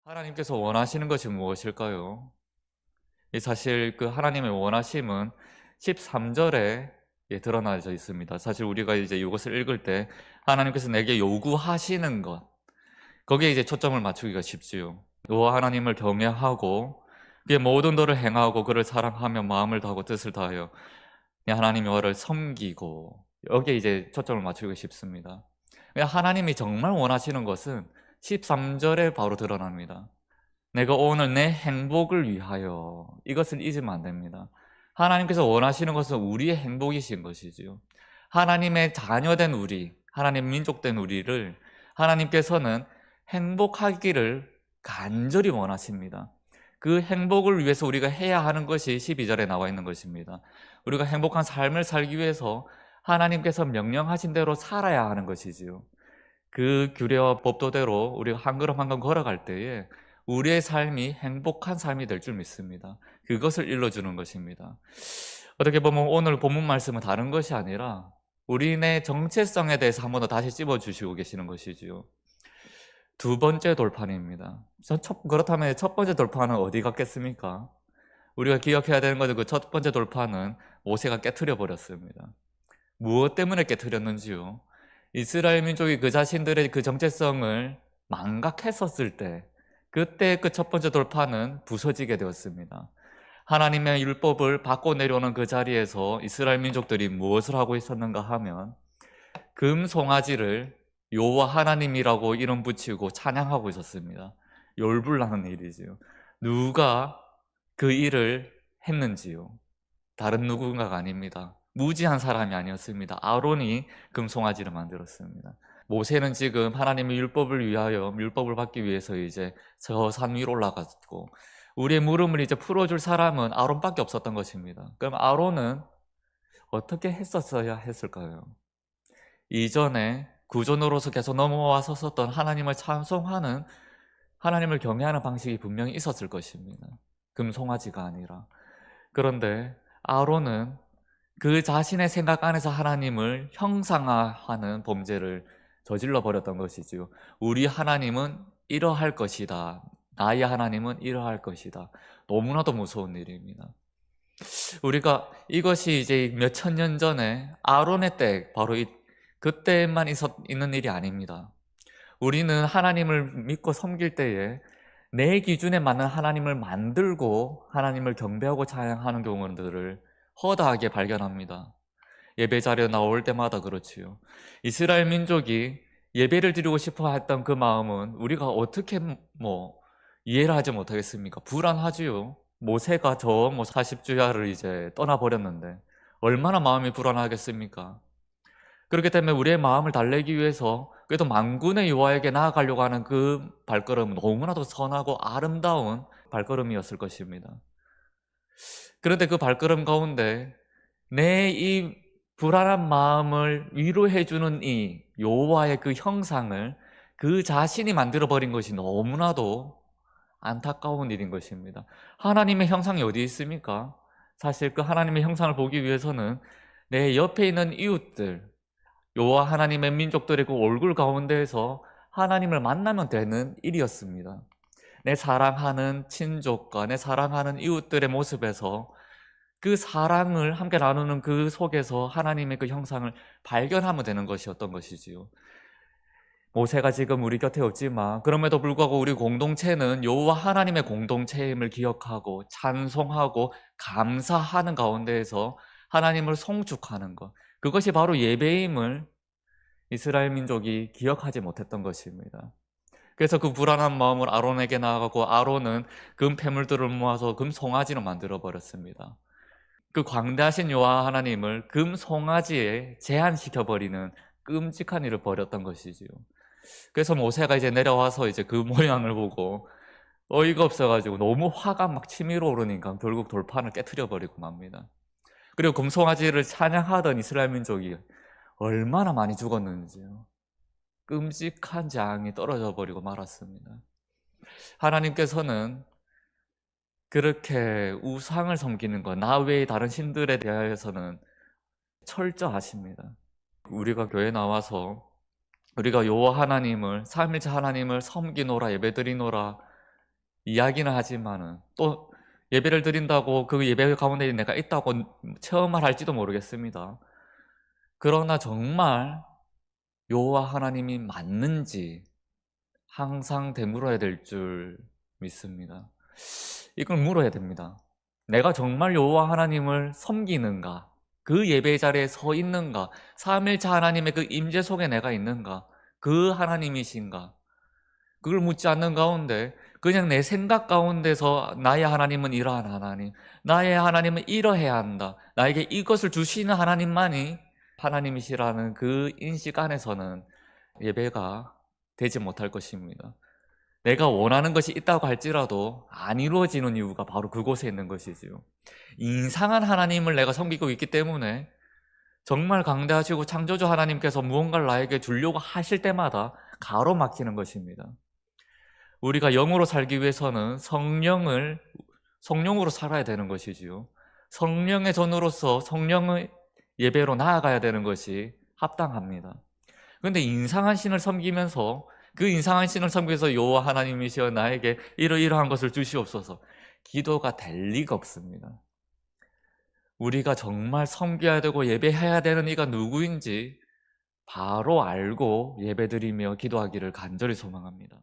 하나님께서 원하시는 것이 무엇일까요? 사실 그 하나님의 원하심은 13절에 드러나져 있습니다. 사실 우리가 이제 이것을 읽을 때 하나님께서 내게 요구하시는 것, 거기에 이제 초점을 맞추기가 쉽지요. 여호와 하나님을 경외하고 그의 모든 도를 행하고 그를 사랑하며 마음을 다하고 뜻을 다하여 내 하나님 여호와를 섬기고, 여기에 이제 초점을 맞추기가 쉽습니다. 하나님이 정말 원하시는 것은 13절에 바로 드러납니다. 내가 오늘 내 행복을 위하여, 이것을 잊으면 안 됩니다. 하나님께서 원하시는 것은 우리의 행복이신 것이지요. 하나님의 자녀된 우리, 하나님 민족된 우리를 하나님께서는 행복하기를 간절히 원하십니다. 그 행복을 위해서 우리가 해야 하는 것이 12절에 나와 있는 것입니다. 우리가 행복한 삶을 살기 위해서 하나님께서 명령하신 대로 살아야 하는 것이지요. 그 규례와 법도대로 우리가 한 걸음 한 걸음 걸어갈 때에 우리의 삶이 행복한 삶이 될 줄 믿습니다. 그것을 일러주는 것입니다. 어떻게 보면 오늘 본문 말씀은 다른 것이 아니라 우리의 정체성에 대해서 한 번 더 다시 찝어주시고 계시는 것이지요. 두 번째 돌판입니다. 그렇다면 첫 번째 돌판은 어디 갔겠습니까? 우리가 기억해야 되는 것은 그 첫 번째 돌판은 모세가 깨트려 버렸습니다. 무엇 때문에 깨트렸는지요? 이스라엘 민족이 그 자신들의 그 정체성을 망각했었을 때, 그때 그 첫 번째 돌파는 부서지게 되었습니다. 하나님의 율법을 받고 내려오는 그 자리에서 이스라엘 민족들이 무엇을 하고 있었는가 하면 금송아지를 여호와 하나님이라고 이름 붙이고 찬양하고 있었습니다. 열불나는 일이지요. 누가 그 일을 했는지요? 다른 누군가가 아닙니다. 무지한 사람이 아니었습니다. 아론이 금송아지를 만들었습니다. 모세는 지금 하나님의 율법을 위하여, 율법을 받기 위해서 이제 저 산 위로 올라갔고, 우리의 물음을 이제 풀어줄 사람은 아론밖에 없었던 것입니다. 그럼 아론은 어떻게 했었어야 했을까요? 이전에 구존으로서 계속 넘어와서 썼던 하나님을 찬송하는, 하나님을 경외하는 방식이 분명히 있었을 것입니다. 금송아지가 아니라. 그런데 아론은 그 자신의 생각 안에서 하나님을 형상화하는 범죄를 저질러 버렸던 것이지요. 우리 하나님은 이러할 것이다. 나의 하나님은 이러할 것이다. 너무나도 무서운 일입니다. 우리가 이것이 이제 몇 천 년 전에 아론의 때, 바로 그때만 있는 일이 아닙니다. 우리는 하나님을 믿고 섬길 때에 내 기준에 맞는 하나님을 만들고 하나님을 경배하고 찬양하는 경우들을 허다하게 발견합니다. 예배 자리에 나올 때마다 그렇지요. 이스라엘 민족이 예배를 드리고 싶어 했던 그 마음은 우리가 어떻게 이해를 하지 못하겠습니까? 불안하지요. 모세가 저 40주야를 이제 떠나버렸는데 얼마나 마음이 불안하겠습니까? 그렇기 때문에 우리의 마음을 달래기 위해서 그래도 만군의 여호와에게 나아가려고 하는 그 발걸음은 너무나도 선하고 아름다운 발걸음이었을 것입니다. 그런데 그 발걸음 가운데 내 이 불안한 마음을 위로해주는 이 여호와의 그 형상을 그 자신이 만들어버린 것이 너무나도 안타까운 일인 것입니다. 하나님의 형상이 어디 있습니까? 사실 그 하나님의 형상을 보기 위해서는 내 옆에 있는 이웃들, 여호와 하나님의 민족들의 그 얼굴 가운데에서 하나님을 만나면 되는 일이었습니다. 내 사랑하는 친족과 내 사랑하는 이웃들의 모습에서 그 사랑을 함께 나누는 그 속에서 하나님의 그 형상을 발견하면 되는 것이었던 것이지요. 모세가 지금 우리 곁에 없지만 그럼에도 불구하고 우리 공동체는 여호와 하나님의 공동체임을 기억하고 찬송하고 감사하는 가운데에서 하나님을 송축하는 것, 그것이 바로 예배임을 이스라엘 민족이 기억하지 못했던 것입니다. 그래서 그 불안한 마음을 아론에게 나아가고 아론은 금 패물들을 모아서 금 송아지로 만들어 버렸습니다. 그 광대하신 여호와 하나님을 금 송아지에 제한시켜 버리는 끔찍한 일을 벌였던 것이지요. 그래서 모세가 이제 내려와서 이제 그 모양을 보고 어이가 없어가지고 너무 화가 막 치밀어 오르니까 결국 돌판을 깨트려 버리고 맙니다. 그리고 금송아지를 찬양하던 이스라엘 민족이 얼마나 많이 죽었는지요. 끔찍한 재앙이 떨어져 버리고 말았습니다. 하나님께서는 그렇게 우상을 섬기는 것, 나 외의 다른 신들에 대하여서는 철저하십니다. 우리가 교회 나와서 우리가 여호와 하나님을, 삼일째 하나님을 섬기노라, 예배드리노라 이야기는 하지만은 또 예배를 드린다고 그 예배 가운데 내가 있다고 체험을 할지도 모르겠습니다. 그러나 정말 여호와 하나님이 맞는지 항상 되물어야 될 줄 믿습니다. 이걸 물어야 됩니다. 내가 정말 여호와 하나님을 섬기는가? 그 예배 자리에 서 있는가? 삼일차 하나님의 그 임재 속에 내가 있는가? 그 하나님이신가? 그걸 묻지 않는 가운데 그냥 내 생각 가운데서 나의 하나님은 이러한 하나님, 나의 하나님은 이러해야 한다, 나에게 이것을 주시는 하나님만이 하나님이시라는 그 인식 안에서는 예배가 되지 못할 것입니다. 내가 원하는 것이 있다고 할지라도 안 이루어지는 이유가 바로 그곳에 있는 것이지요. 이상한 하나님을 내가 섬기고 있기 때문에 정말 강대하시고 창조주 하나님께서 무언가를 나에게 주려고 하실 때마다 가로막히는 것입니다. 우리가 영으로 살기 위해서는 성령으로 살아야 되는 것이지요. 성령의 전으로서 성령의 예배로 나아가야 되는 것이 합당합니다. 그런데 인상한 신을 섬기면서 그 인상한 신을 섬기면서 여호와 하나님이시여 나에게 이러이러한 것을 주시옵소서, 기도가 될 리가 없습니다. 우리가 정말 섬겨야 되고 예배해야 되는 이가 누구인지 바로 알고 예배드리며 기도하기를 간절히 소망합니다.